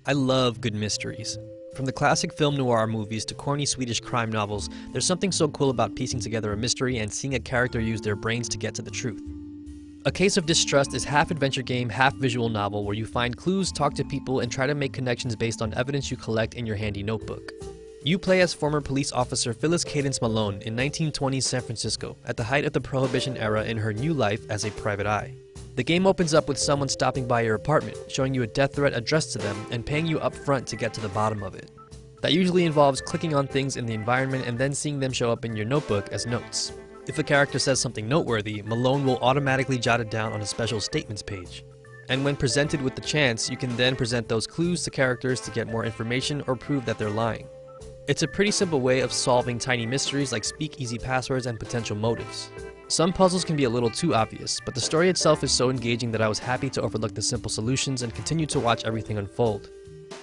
I love good mysteries. From the classic film noir movies to corny Swedish crime novels, there's something so cool about piecing together a mystery and seeing a character use their brains to get to the truth. A Case of Distrust is half adventure game, half visual novel where you find clues, talk to people, and try to make connections based on evidence you collect in your handy notebook. You play as former police officer Phyllis Cadence Malone in 1920s San Francisco, at the height of the Prohibition era in her new life as a private eye. The game opens up with someone stopping by your apartment, showing you a death threat addressed to them, and paying you up front to get to the bottom of it. That usually involves clicking on things in the environment and then seeing them show up in your notebook as notes. If a character says something noteworthy, Malone will automatically jot it down on a special statements page. And when presented with the chance, you can then present those clues to characters to get more information or prove that they're lying. It's a pretty simple way of solving tiny mysteries like speakeasy passwords and potential motives. Some puzzles can be a little too obvious, but the story itself is so engaging that I was happy to overlook the simple solutions and continue to watch everything unfold.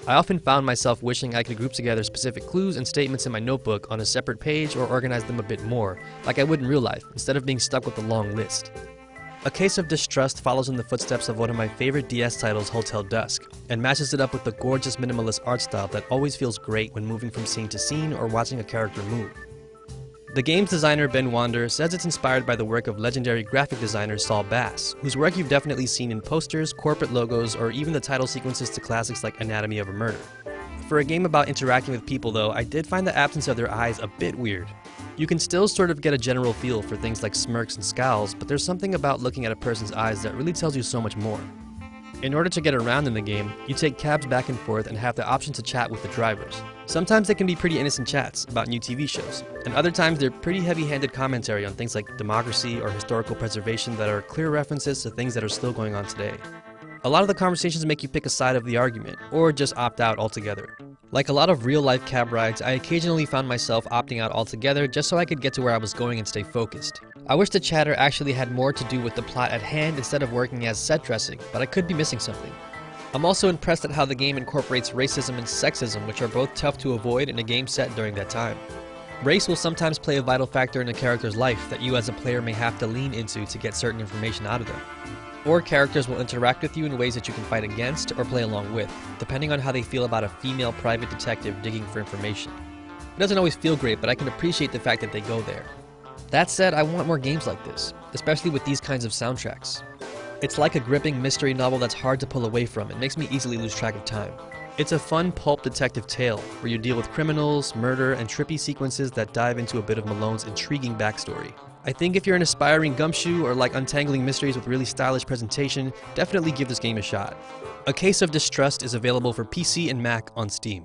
I often found myself wishing I could group together specific clues and statements in my notebook on a separate page or organize them a bit more, like I would in real life, instead of being stuck with a long list. A Case of Distrust follows in the footsteps of one of my favorite DS titles, Hotel Dusk, and matches it up with the gorgeous minimalist art style that always feels great when moving from scene to scene or watching a character move. The game's designer, Ben Wander, says it's inspired by the work of legendary graphic designer Saul Bass, whose work you've definitely seen in posters, corporate logos, or even the title sequences to classics like Anatomy of a Murder. For a game about interacting with people though, I did find the absence of their eyes a bit weird. You can still sort of get a general feel for things like smirks and scowls, but there's something about looking at a person's eyes that really tells you so much more. In order to get around in the game, you take cabs back and forth and have the option to chat with the drivers. Sometimes they can be pretty innocent chats about new TV shows, and other times they're pretty heavy-handed commentary on things like democracy or historical preservation that are clear references to things that are still going on today. A lot of the conversations make you pick a side of the argument, or just opt out altogether. Like a lot of real-life cab rides, I occasionally found myself opting out altogether just so I could get to where I was going and stay focused. I wish the chatter actually had more to do with the plot at hand instead of working as set dressing, but I could be missing something. I'm also impressed at how the game incorporates racism and sexism, which are both tough to avoid in a game set during that time. Race will sometimes play a vital factor in a character's life that you as a player may have to lean into to get certain information out of them. Or characters will interact with you in ways that you can fight against or play along with, depending on how they feel about a female private detective digging for information. It doesn't always feel great, but I can appreciate the fact that they go there. That said, I want more games like this, especially with these kinds of soundtracks. It's like a gripping mystery novel that's hard to pull away from. It makes me easily lose track of time. It's a fun pulp detective tale, where you deal with criminals, murder, and trippy sequences that dive into a bit of Malone's intriguing backstory. I think if you're an aspiring gumshoe or like untangling mysteries with really stylish presentation, definitely give this game a shot. A Case of Distrust is available for PC and Mac on Steam.